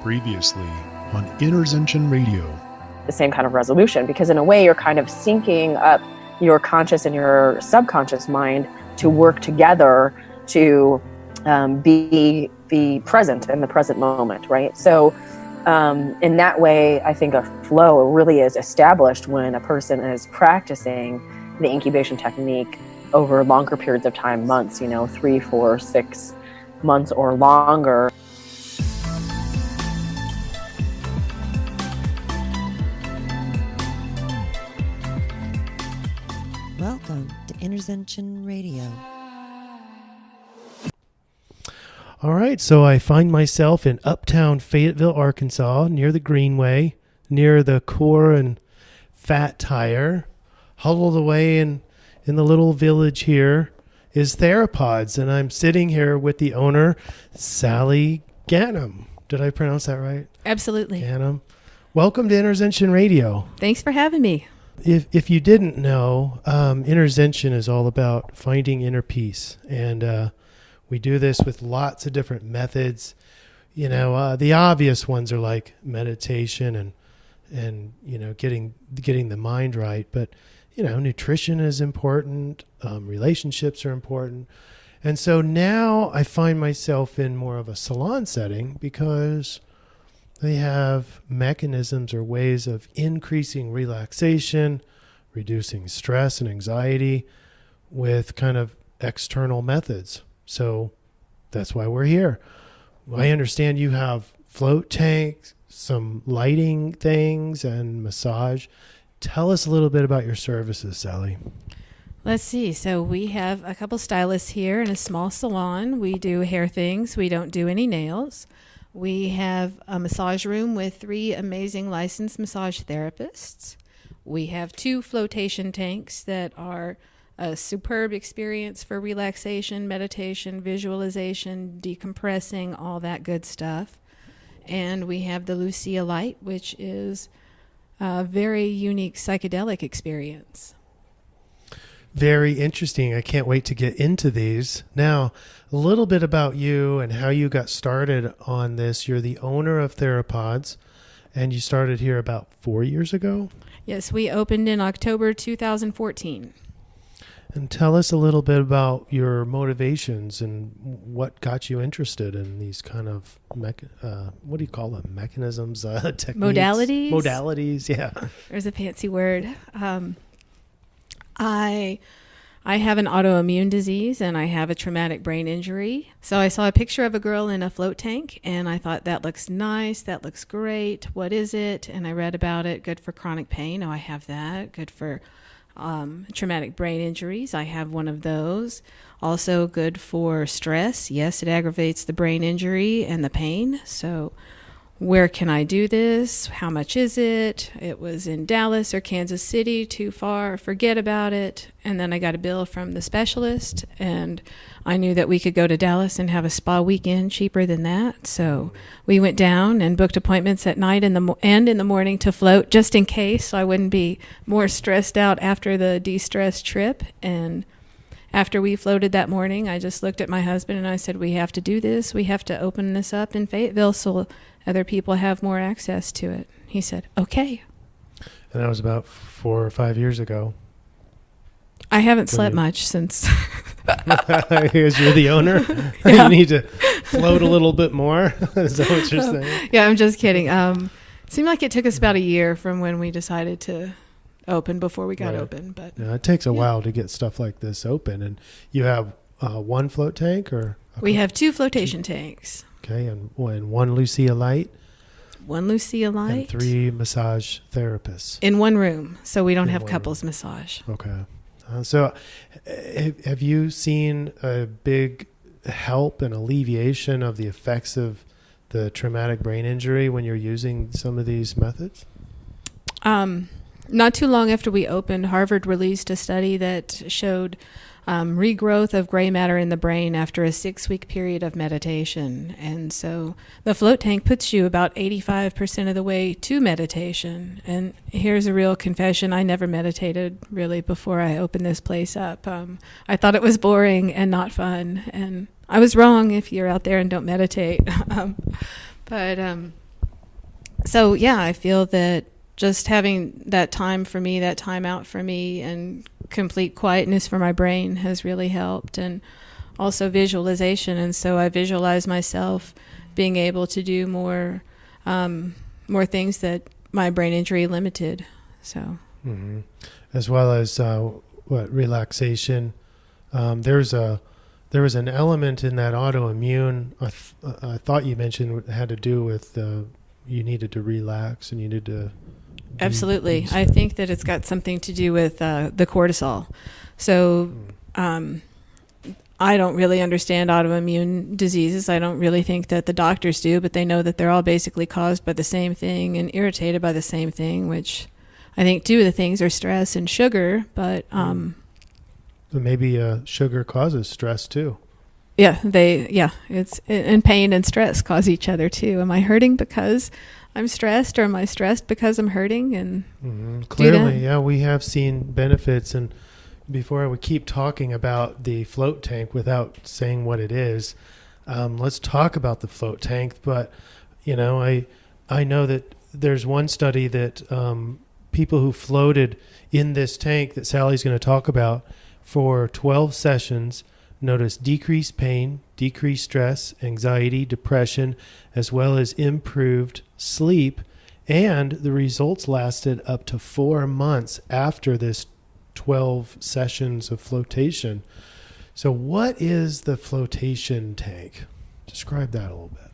Previously on InnerZension Radio. The same kind of resolution, because in a way you're kind of syncing up your conscious and your subconscious mind to work together to be present in the present moment, right? So in that way, I think a flow really is established when a person is practicing the incubation technique over longer periods of time, months, 3, 4, 6 months or longer. Welcome to InnerZension Radio. All right, so I find myself in uptown Fayetteville, Arkansas, near the Greenway, near the Core and Fat Tire. Huddled away in the little village here is Therapods, and I'm sitting here with the owner, Sally Ghanim. Did I pronounce that right? Absolutely. Ghanim. Welcome to InnerZension Radio. Thanks for having me. If you didn't know, InnerZension is all about finding inner peace, and we do this with lots of different methods. The obvious ones are like meditation and getting the mind right, but nutrition is important, relationships are important, and so now I find myself in more of a salon setting because they have mechanisms or ways of increasing relaxation, reducing stress and anxiety with kind of external methods. So that's why we're here. I understand you have float tanks, some lighting things, and massage. Tell us a little bit about your services, Sally. Let's see. So we have a couple stylists here in a small salon. We do hair things. We don't do any nails. We have a massage room with 3 amazing licensed massage therapists. We have 2 flotation tanks that are a superb experience for relaxation, meditation, visualization, decompressing, all that good stuff. And we have the Lucia Light, which is a very unique psychedelic experience. Very interesting. I can't wait to get into these. Now, a little bit about you and how you got started on this. You're the owner of Therapods, and you started here about 4 years ago? Yes, we opened in October 2014. And tell us a little bit about your motivations and what got you interested in these kind of, what do you call them? Mechanisms, techniques? Modalities? Modalities, yeah. There's a fancy word. I have an autoimmune disease and I have a traumatic brain injury. So I saw a picture of a girl in a float tank and I thought, that looks nice. That looks great. What is it? And I read about it. Good for chronic pain. Oh, I have that. Good for traumatic brain injuries. I have one of those. Also good for stress. Yes, it aggravates the brain injury and the pain. So where can I do this? How much is it? It was in Dallas or Kansas City, too far, forget about it. And then I got a bill from the specialist, and I knew that we could go to Dallas and have a spa weekend cheaper than that. So we went down and booked appointments at night and in the morning to float, just in case, so I wouldn't be more stressed out after the de-stress trip. And after we floated that morning, I just looked at my husband and I said, we have to do this. We have to open this up in Fayetteville so other people have more access to it. He said, okay. And that was about 4 or 5 years ago. I haven't slept much since. Because you're the owner? Yeah. You need to float a little bit more? Is that what you're saying? Yeah, I'm just kidding. Seemed like it took us about a year from when we decided to open before we got open. But yeah, it takes a while to get stuff like this open. And you have one float tank? Or we have 2 flotation tanks. Okay, and one Lucia Light. 1 Lucia Light. And 3 massage therapists. In one room, so we don't have couples massage. Okay. So have you seen a big help and alleviation of the effects of the traumatic brain injury when you're using some of these methods? Not too long after we opened, Harvard released a study that showed regrowth of gray matter in the brain after a 6-week period of meditation. And so the float tank puts you about 85% of the way to meditation. And here's a real confession. I never meditated really before I opened this place up. I thought it was boring and not fun. And I was wrong if you're out there and don't meditate. But So yeah, I feel that just having that time for me, that time out for me, and complete quietness for my brain has really helped, and also visualization. And so I visualize myself being able to do more things that my brain injury limited. So, as well as relaxation. There was an element in that autoimmune. I thought you mentioned it had to do with you needed to relax and you needed to. Absolutely, I think that it's got something to do with the cortisol. So. I don't really understand autoimmune diseases. I don't really think that the doctors do, but they know that they're all basically caused by the same thing and irritated by the same thing, which I think two of the things are stress and sugar, but maybe sugar causes stress too. It's and pain and stress cause each other too. Am I hurting because I'm stressed, or am I stressed because I'm hurting? And clearly, we have seen benefits. And before I would keep talking about the float tank without saying what it is, let's talk about the float tank. But, I know that there's one study that people who floated in this tank that Sally's going to talk about for 12 sessions noticed decreased pain, decreased stress, anxiety, depression, as well as improved sleep. And the results lasted up to 4 months after this 12 sessions of flotation. So what is the flotation tank? Describe that a little bit.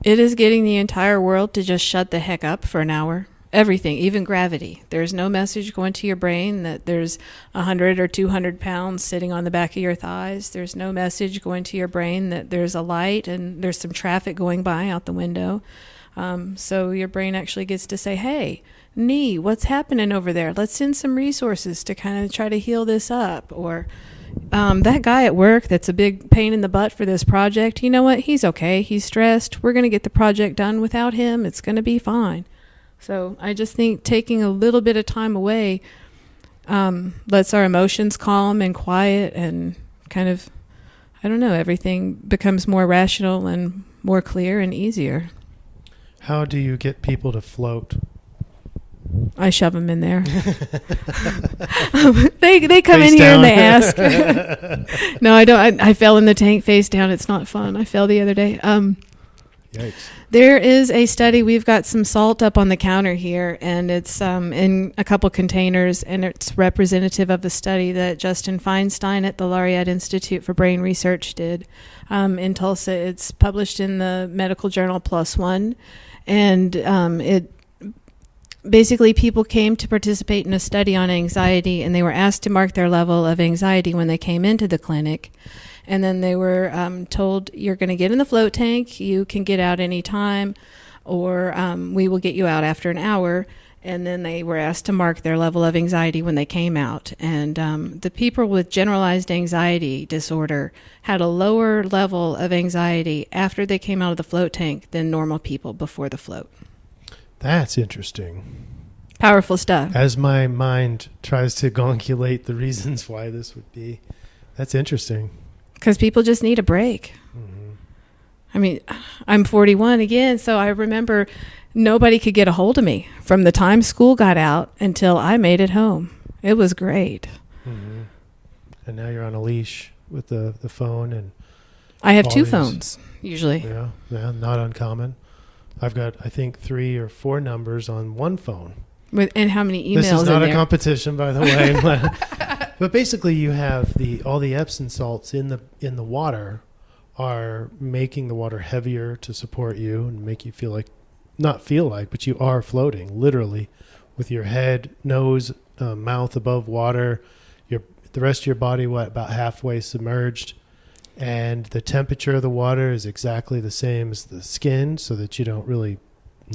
It is getting the entire world to just shut the heck up for an hour. Everything, even gravity. There's no message going to your brain that there's 100 or 200 pounds sitting on the back of your thighs. There's no message going to your brain that there's a light and there's some traffic going by out the window. So your brain actually gets to say, hey, knee, what's happening over there? Let's send some resources to kind of try to heal this up. Or that guy at work that's a big pain in the butt for this project, you know what? He's okay. He's stressed. We're going to get the project done without him. It's going to be fine. So I just think taking a little bit of time away lets our emotions calm and quiet, and kind of, everything becomes more rational and more clear and easier. How do you get people to float? I shove them in there. They come Face in here down. and they ask. No, I don't. I fell in the tank face down. It's not fun. I fell the other day. Yikes. There is a study. We've got some salt up on the counter here, and it's in a couple containers, and it's representative of the study that Justin Feinstein at the Laureate Institute for Brain Research did in Tulsa. It's published in the medical journal PLOS ONE, and it basically people came to participate in a study on anxiety, and they were asked to mark their level of anxiety when they came into the clinic. And then they were told, you're going to get in the float tank. You can get out any time, or we will get you out after an hour. And then they were asked to mark their level of anxiety when they came out. And the people with generalized anxiety disorder had a lower level of anxiety after they came out of the float tank than normal people before the float. That's interesting. Powerful stuff. As my mind tries to gongulate the reasons why this would be, that's interesting. Because people just need a break. Mm-hmm. I mean, I'm 41 again, so I remember nobody could get a hold of me from the time school got out until I made it home. It was great. Mm-hmm. And now you're on a leash with the phone. And I have two phones, usually. Yeah, not uncommon. I've got, I think, 3 or 4 numbers on one phone. And how many emails? This is not in a there? competition, by the way. But basically, you have all the Epsom salts in the water are making the water heavier to support you and make you feel like, but you are floating literally with your head, nose, mouth above water, the rest of your body about halfway submerged, and the temperature of the water is exactly the same as the skin, so that you don't really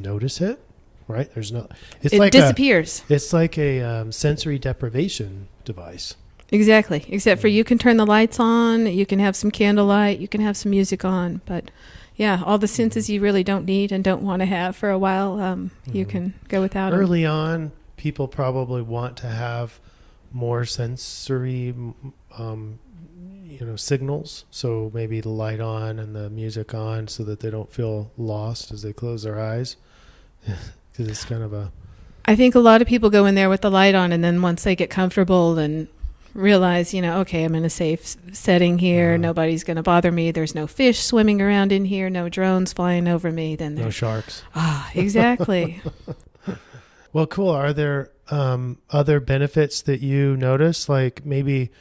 notice it. Right? It disappears. It's like a sensory deprivation device. Exactly. Except for you can turn the lights on, you can have some candlelight, you can have some music on. But yeah, all the senses you really don't need and don't want to have for a while, you can go without them. Early on, people probably want to have more sensory signals. So maybe the light on and the music on so that they don't feel lost as they close their eyes. Because it's kind of a... I think a lot of people go in there with the light on, and then once they get comfortable and realize, okay, I'm in a safe setting here. Nobody's going to bother me. There's no fish swimming around in here. No drones flying over me. Then no sharks. Exactly. Well, cool. Are there other benefits that you notice? Like maybe,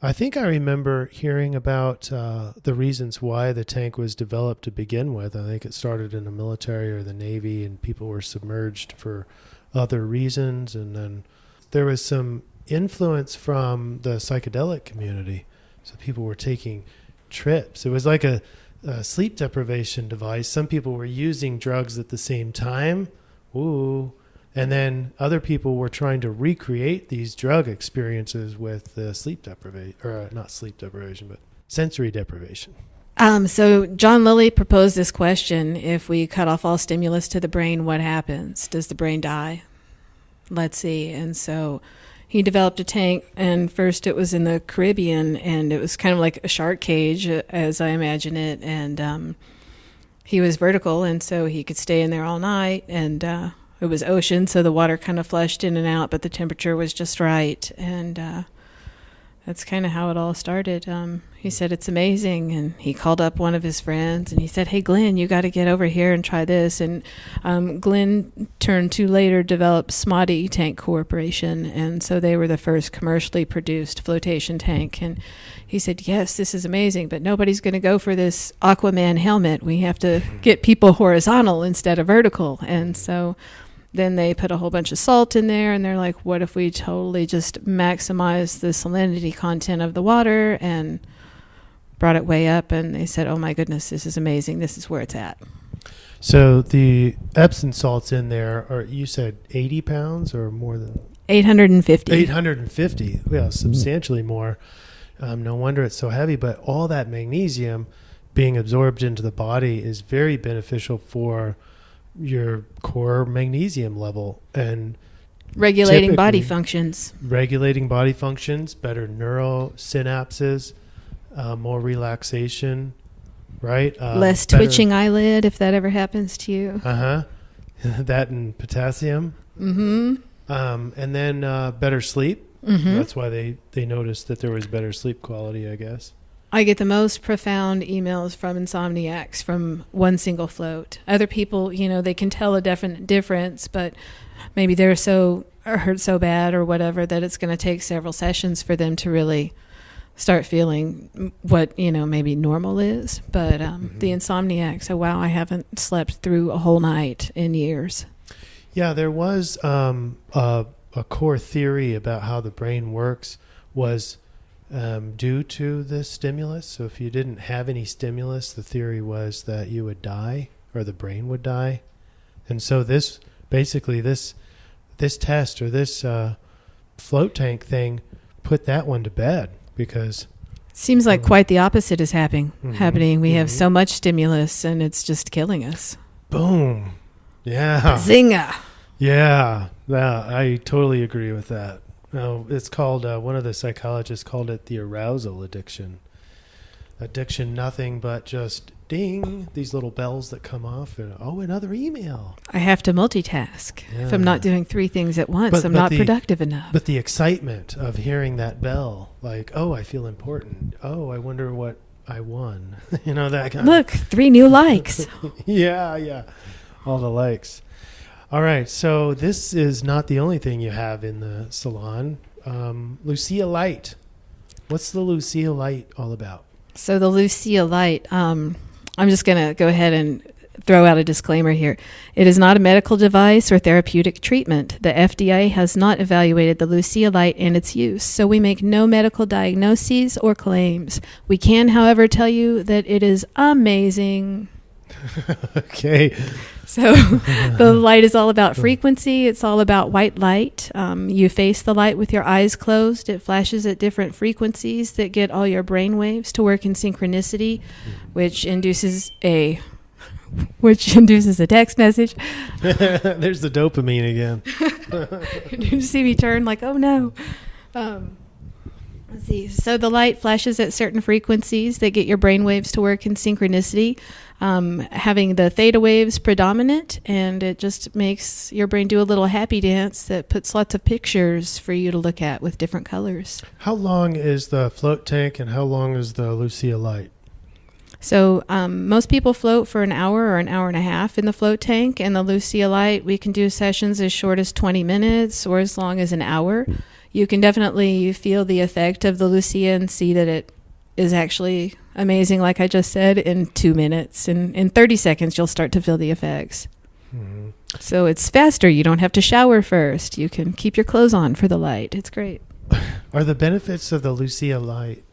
I think I remember hearing about the reasons why the tank was developed to begin with. I think it started in the military or the Navy, and people were submerged for other reasons. And then there was some influence from the psychedelic community. So people were taking trips. It was like a sleep deprivation device. Some people were using drugs at the same time. Ooh. And then other people were trying to recreate these drug experiences with sleep deprivation, or not sleep deprivation, but sensory deprivation. So John Lilly proposed this question: if we cut off all stimulus to the brain, what happens? Does the brain die? Let's see. And so he developed a tank, and first it was in the Caribbean, and it was kind of like a shark cage, as I imagine it. And he was vertical, and so he could stay in there all night, and it was ocean, so the water kind of flushed in and out, but the temperature was just right. And that's kind of how it all started. He said, it's amazing. And he called up one of his friends, and he said, hey, Glenn, you got to get over here and try this. And Glenn turned to later develop Smoddy Tank Corporation. And so they were the first commercially produced flotation tank. And he said, yes, this is amazing, but nobody's going to go for this Aquaman helmet. We have to get people horizontal instead of vertical. And so then they put a whole bunch of salt in there, and they're like, what if we totally just maximize the salinity content of the water, and brought it way up. And they said, oh my goodness, this is amazing. This is where it's at. So the Epsom salts in there are, you said 80 pounds or more than? 850. 850. Yeah, substantially more. No wonder it's so heavy, but all that magnesium being absorbed into the body is very beneficial for your core magnesium level and regulating body functions. Regulating body functions, better neural synapses, more relaxation, right? Less twitching eyelid if that ever happens to you. That and potassium. Mm-hmm. And then better sleep. Mm-hmm. That's why they noticed that there was better sleep quality, I guess. I get the most profound emails from insomniacs from one single float. Other people, they can tell a definite difference, but maybe they're hurt so bad or whatever that it's going to take several sessions for them to really start feeling what, maybe normal is. But the insomniacs, oh, wow, I haven't slept through a whole night in years. Yeah, there was a core theory about how the brain works was due to this stimulus. So if you didn't have any stimulus, the theory was that you would die or the brain would die. And so this test or this float tank thing put that one to bed because... Seems like quite the opposite is happening. We have so much stimulus and it's just killing us. Boom. Yeah. Bazinga. Yeah. I totally agree with that. No, it's called, one of the psychologists called it the arousal addiction. Addiction, nothing but just ding, these little bells that come off, and another email. I have to multitask. Yeah. If I'm not doing 3 things at once, I'm not productive enough. But the excitement of hearing that bell, like, oh, I feel important. Oh, I wonder what I won. That kind Look, 3 new likes. Yeah. All the likes. All right, so this is not the only thing you have in the salon. Lucia Light. What's the Lucia Light all about? So the Lucia Light, I'm just going to go ahead and throw out a disclaimer here. It is not a medical device or therapeutic treatment. The FDA has not evaluated the Lucia Light and its use, so we make no medical diagnoses or claims. We can, however, tell you that it is amazing. Okay. So the light is all about frequency. It's all about white light. You face the light with your eyes closed. It flashes at different frequencies that get all your brain waves to work in synchronicity, which induces a text message. There's the dopamine again. Did you see me turn like, oh no? Let's see. So the light flashes at certain frequencies that get your brain waves to work in synchronicity, having the theta waves predominant, and it just makes your brain do a little happy dance that puts lots of pictures for you to look at with different colors. How long is the float tank and how long is the Lucia Light? So most people float for an hour or an hour and a half in the float tank, and the Lucia Light, we can do sessions as short as 20 minutes or as long as an hour. You can definitely feel the effect of the Lucia and see that it is actually amazing, like I just said, in 2 minutes. And in 30 seconds, you'll start to feel the effects. Mm-hmm. So it's faster. You don't have to shower first. You can keep your clothes on for the light. It's great. Are the benefits of the Lucia Light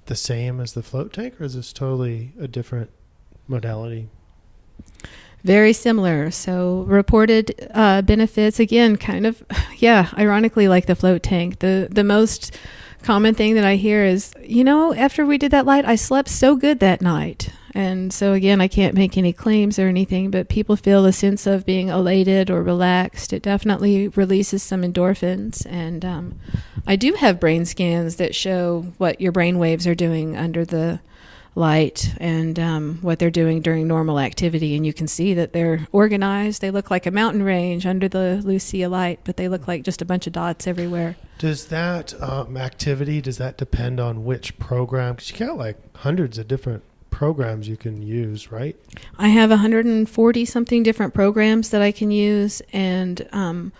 the same as the float tank, or is this totally a different modality? Very similar. So reported benefits, again, kind of, ironically like the float tank. The most common thing that I hear is, after we did that light, I slept so good that night. And so, again, I can't make any claims or anything, but people feel a sense of being elated or relaxed. It definitely releases some endorphins. And I do have brain scans that show what your brain waves are doing under the light and what they're doing during normal activity, and you can see that they're organized. They look like a mountain range under the Lucia Light, but they look like just a bunch of dots everywhere. Does that activity, does that depend on which program? Because you got like hundreds of different programs you can use, right? I have 140 something different programs that I can use, and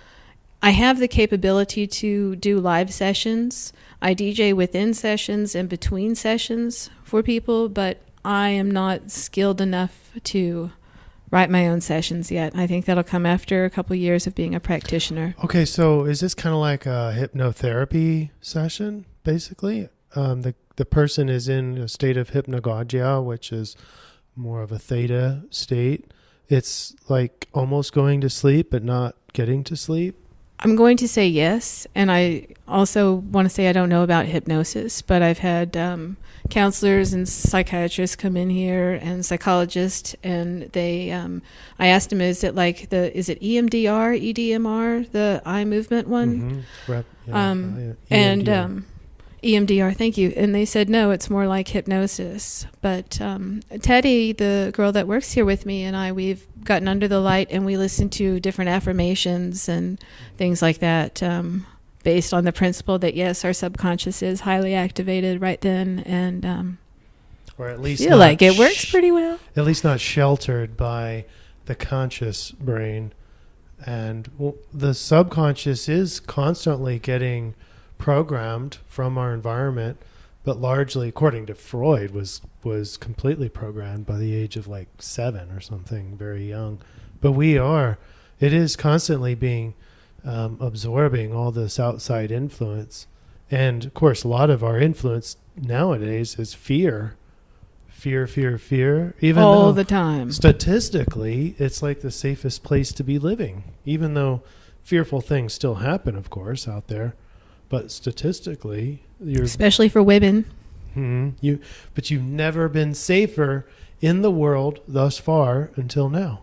I have the capability to do live sessions. I DJ within sessions and between sessions for people, but I am not skilled enough to write my own sessions yet. I think that'll come after a couple of years of being a practitioner. Okay, so is this kind of like a hypnotherapy session, basically? The person is in a state of hypnagogia, which is more of a theta state. It's like almost going to sleep, but not getting to sleep. I'm going to say yes, and I also want to say I don't know about hypnosis, but I've had counselors and psychiatrists come in here and psychologists, and they I asked them, is it EMDR, EDMR, the eye movement one? Mm-hmm. And EMDR, thank you. And they said, no, it's more like hypnosis. But Teddy, the girl that works here with me, and we've gotten under the light and we listen to different affirmations and things like that based on the principle that, yes, our subconscious is highly activated right then. And or at least feel like it works pretty well. At least not sheltered by the conscious brain. And the subconscious is constantly getting programmed from our environment, but largely, according to Freud, was completely programmed by the age of like 7 or something, very young. But it is constantly being absorbing all this outside influence. And of course, a lot of our influence nowadays is fear. Even all the time. Statistically, it's like the safest place to be living, even though fearful things still happen, of course, out there. But statistically, especially for women, but you've never been safer in the world thus far until now.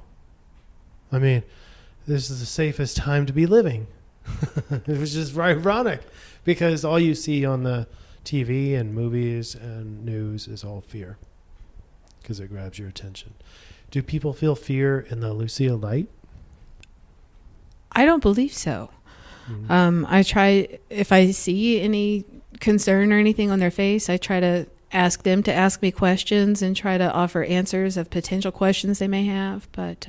I mean, this is the safest time to be living. It was just ironic because all you see on the TV and movies and news is all fear because it grabs your attention. Do people feel fear in the Lucia Light? I don't believe so. I try, if I see any concern or anything on their face, I try to ask them to ask me questions and try to offer answers of potential questions they may have. But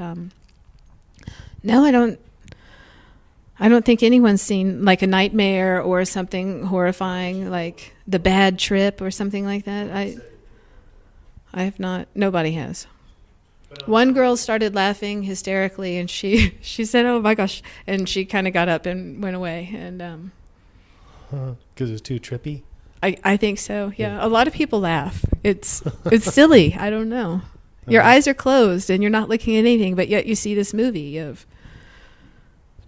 no, I don't think anyone's seen like a nightmare or something horrifying, like the bad trip or something like that. I have not. Nobody has. One girl started laughing hysterically, and she said, "Oh my gosh!" and she kind of got up and went away. And because it was too trippy. I think so. Yeah, a lot of people laugh. It's silly. I don't know. Your eyes are closed, and you're not looking at anything, but yet you see this movie of.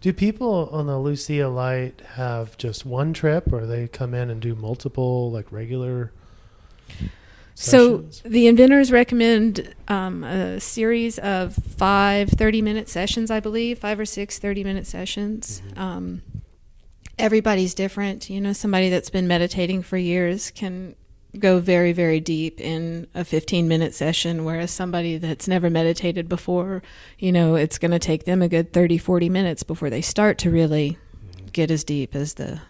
Do people on the Lucia Light have just one trip, or they come in and do multiple, like regular? Sessions? So the inventors recommend a series of 5 30-minute sessions, I believe, 5 or 6 30-minute sessions. Mm-hmm. everybody's different. Somebody that's been meditating for years can go very, very deep in a 15-minute session, whereas somebody that's never meditated before, it's going to take them a good 30, 40 minutes before they start to really get as deep as the...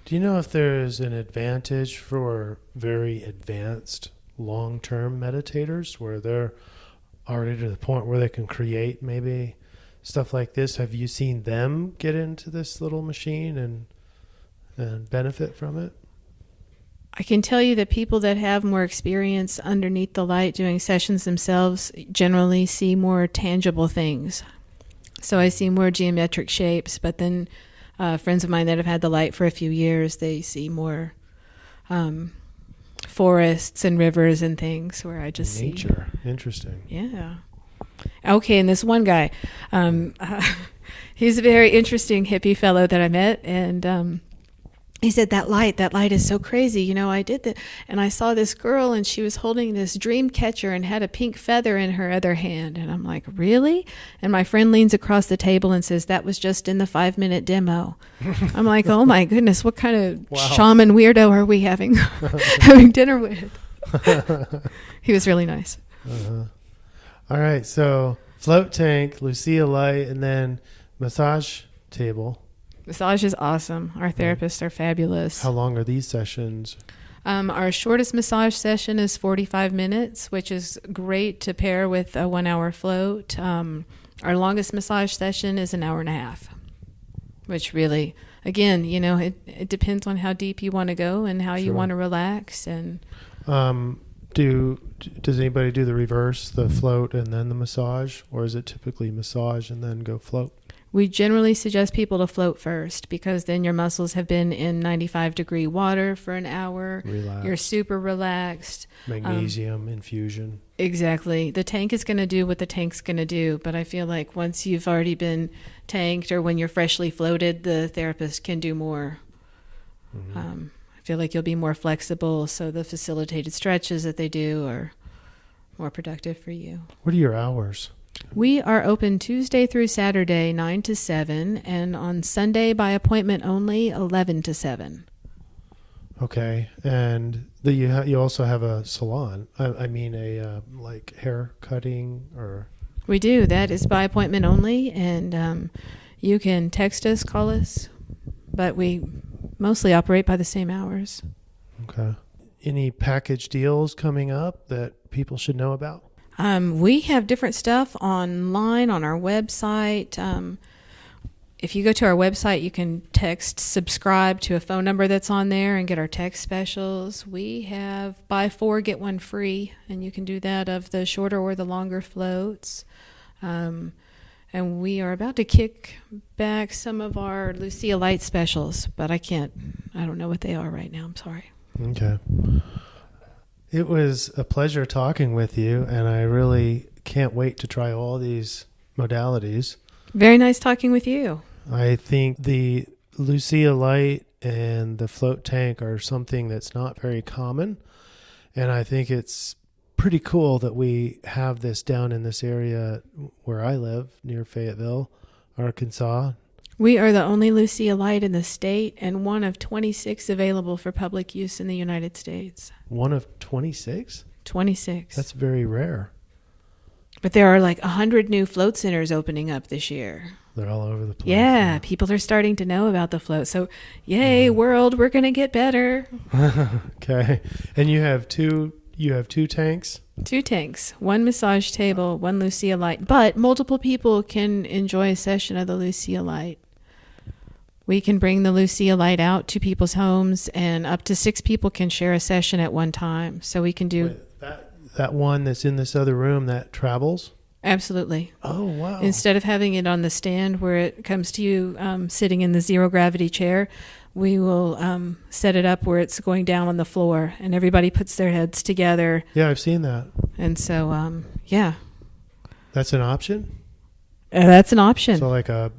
Do you know if there's an advantage for very advanced long-term meditators where they're already to the point where they can create maybe stuff like this? Have you seen them get into this little machine and benefit from it? I can tell you that people that have more experience underneath the light doing sessions themselves generally see more tangible things. So I see more geometric shapes, but then friends of mine that have had the light for a few years, they see more forests and rivers and things where I just nature. Interesting. Yeah. Okay, and this one guy, he's a very interesting hippie fellow that I met, and he said, that light is so crazy. I did that, and I saw this girl, and she was holding this dream catcher and had a pink feather in her other hand. And I'm like, really? And my friend leans across the table and says, that was just in the 5-minute demo. I'm like, oh my goodness, what kind of shaman weirdo are we having dinner with? He was really nice. All right, so float tank, Lucia Light, and then massage table. Massage is awesome. Our therapists are fabulous. How long are these sessions? Our shortest massage session is 45 minutes, which is great to pair with a 1-hour float. Our longest massage session is an hour and a half, which really, again, it depends on how deep you want to go and how you want to relax. And does anybody do the reverse, the float and then the massage, or is it typically massage and then go float? We generally suggest people to float first because then your muscles have been in 95-degree water for an hour. Relax. You're super relaxed. Magnesium infusion. Exactly. The tank is going to do what the tank's going to do, but I feel like once you've already been tanked or when you're freshly floated, the therapist can do more. I feel like you'll be more flexible, so the facilitated stretches that they do are more productive for you. What are your hours? We are open Tuesday through Saturday, 9 to 7, and on Sunday by appointment only, 11 to 7. Okay, and you also have a salon. I mean like hair cutting or... We do. That is by appointment only, and you can text us, call us, but we mostly operate by the same hours. Okay. Any package deals coming up that people should know about? We have different stuff online on our website. If you go to our website, you can text subscribe to a phone number that's on there and get our text specials. We have buy 4, get 1 free, and you can do that of the shorter or the longer floats. And we are about to kick back some of our Lucia Light specials, but I don't know what they are right now. I'm sorry. Okay. It was a pleasure talking with you, and I really can't wait to try all these modalities. Very nice talking with you. I think the Lucia Light and the float tank are something that's not very common, and I think it's pretty cool that we have this down in this area where I live, near Fayetteville, Arkansas. We are the only Lucia Light in the state and one of 26 available for public use in the United States. One of 26? 26. That's very rare. But there are like 100 new float centers opening up this year. They're all over the place. Yeah, people are starting to know about the float. So, yay, world, we're going to get better. Okay. And you have two tanks? 2 tanks, 1 massage table, 1 Lucia Light. But multiple people can enjoy a session of the Lucia Light. We can bring the Lucia Light out to people's homes, and up to 6 people can share a session at one time. So we can do... Wait, that one that's in this other room, that travels? Absolutely. Oh, wow. Instead of having it on the stand where it comes to you sitting in the zero gravity chair, we will set it up where it's going down on the floor, and everybody puts their heads together. Yeah, I've seen that. And so, yeah. That's an option? That's an option. So like a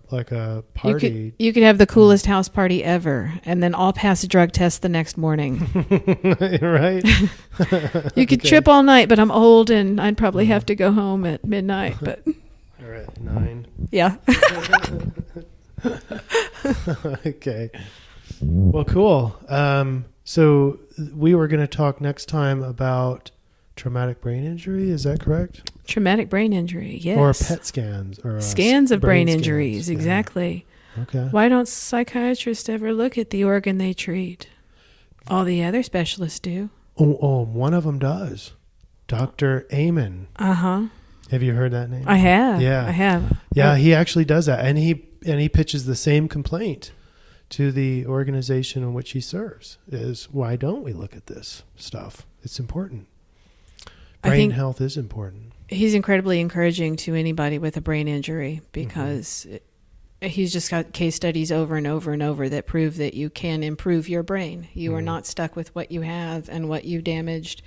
party. You could have the coolest house party ever, and then all pass a drug test the next morning. Right? You could trip all night, but I'm old, and I'd probably have to go home at midnight. But Or at 9. Yeah. Okay. Well, cool. So we were going to talk next time about traumatic brain injury. Is that correct? Traumatic brain injury, yes. Or PET scans. Or scans of brain scans. injuries, exactly. Yeah. Okay. Why don't psychiatrists ever look at the organ they treat? All the other specialists do. Oh, one of them does. Dr. Amen. Uh-huh. Have you heard that name? I have. Yeah. I have. Yeah, he actually does that. And he pitches the same complaint to the organization in which he serves, is why don't we look at this stuff? It's important. Brain health is important. He's incredibly encouraging to anybody with a brain injury because he's just got case studies over and over and over that prove that you can improve your brain. You are not stuck with what you have and what you damaged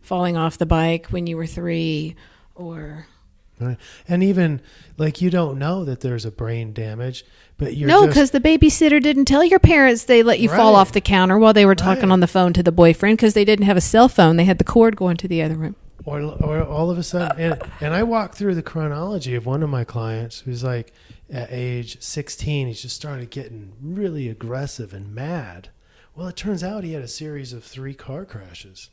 falling off the bike when you were 3 or... Right. And even like you don't know that there's a brain damage, but you're no, because the babysitter didn't tell your parents they let you fall off the counter while they were talking on the phone to the boyfriend because they didn't have a cell phone. They had the cord going to the other room. Or all of a sudden, and I walked through the chronology of one of my clients who's like at age 16, he just started getting really aggressive and mad. Well, it turns out he had a series of 3 car crashes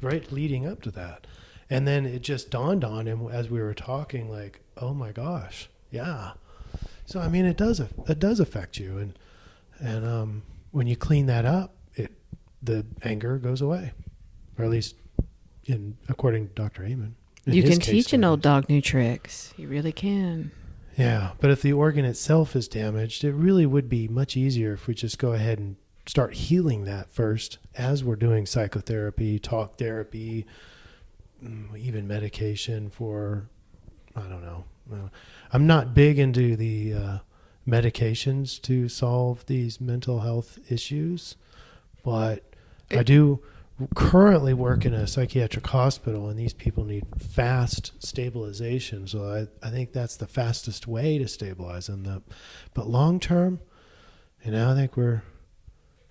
right leading up to that. And then it just dawned on him as we were talking, like, oh my gosh, yeah. So I mean, it does affect you, and when you clean that up, the anger goes away, or at least according to Dr. Amen. You can teach an old dog new tricks. You really can. Yeah, but if the organ itself is damaged, it really would be much easier if we just go ahead and start healing that first, as we're doing psychotherapy, talk therapy. Even medication for, I don't know. I'm not big into the medications to solve these mental health issues, but I do currently work in a psychiatric hospital, and these people need fast stabilization. So I think that's the fastest way to stabilize them. But long term, I think we're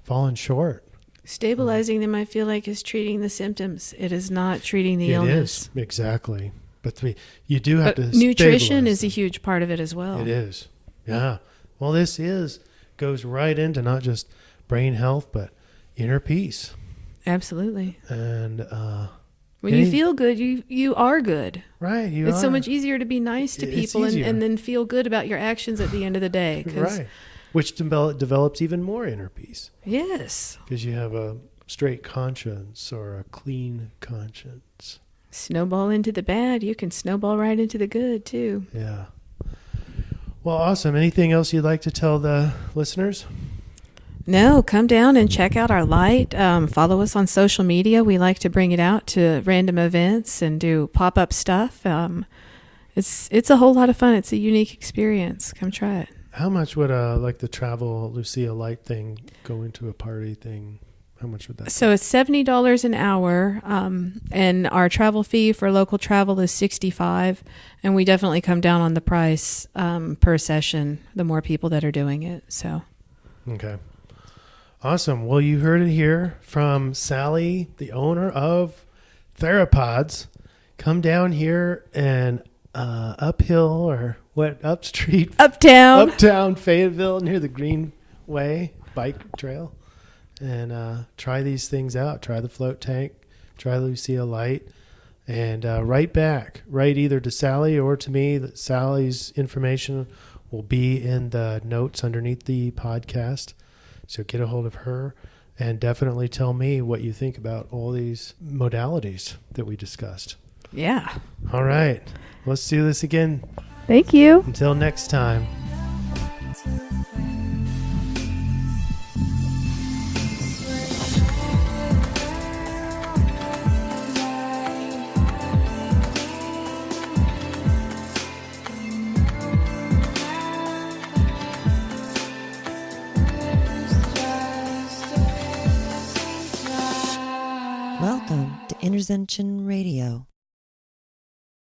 falling short. Stabilizing them, I feel like, is treating the symptoms. It is not treating the illness. It is, exactly. But you do have to nutrition is a huge part of it as well. It is. Yeah. Well, this goes right into not just brain health, but inner peace. Absolutely. And when you feel good, you are good. Right. It's so much easier to be nice to people and then feel good about your actions at the end of the day. Right. Which develops even more inner peace. Yes. Because you have a straight conscience or a clean conscience. Snowball into the bad, you can snowball right into the good too. Yeah. Well, awesome. Anything else you'd like to tell the listeners? No, come down and check out our light. Follow us on social media. We like to bring it out to random events and do pop-up stuff. It's a whole lot of fun. It's a unique experience. Come try it. How much would like the travel Lucia Light thing go into a party thing? How much would that be? So it's $70 an hour, and our travel fee for local travel is $65, and we definitely come down on the price per session, the more people that are doing it. So, okay. Awesome. Well, you heard it here from Sally, the owner of Therapods. Come down here and uphill or up street? Uptown Fayetteville near the Greenway bike trail. And try these things out. Try the float tank. Try Lucia Light. And write either to Sally or to me. Sally's information will be in the notes underneath the podcast. So get a hold of her and definitely tell me what you think about all these modalities that we discussed. Yeah. All right. Let's do this again. Thank you. Until next time. Welcome to InnerZension Radio.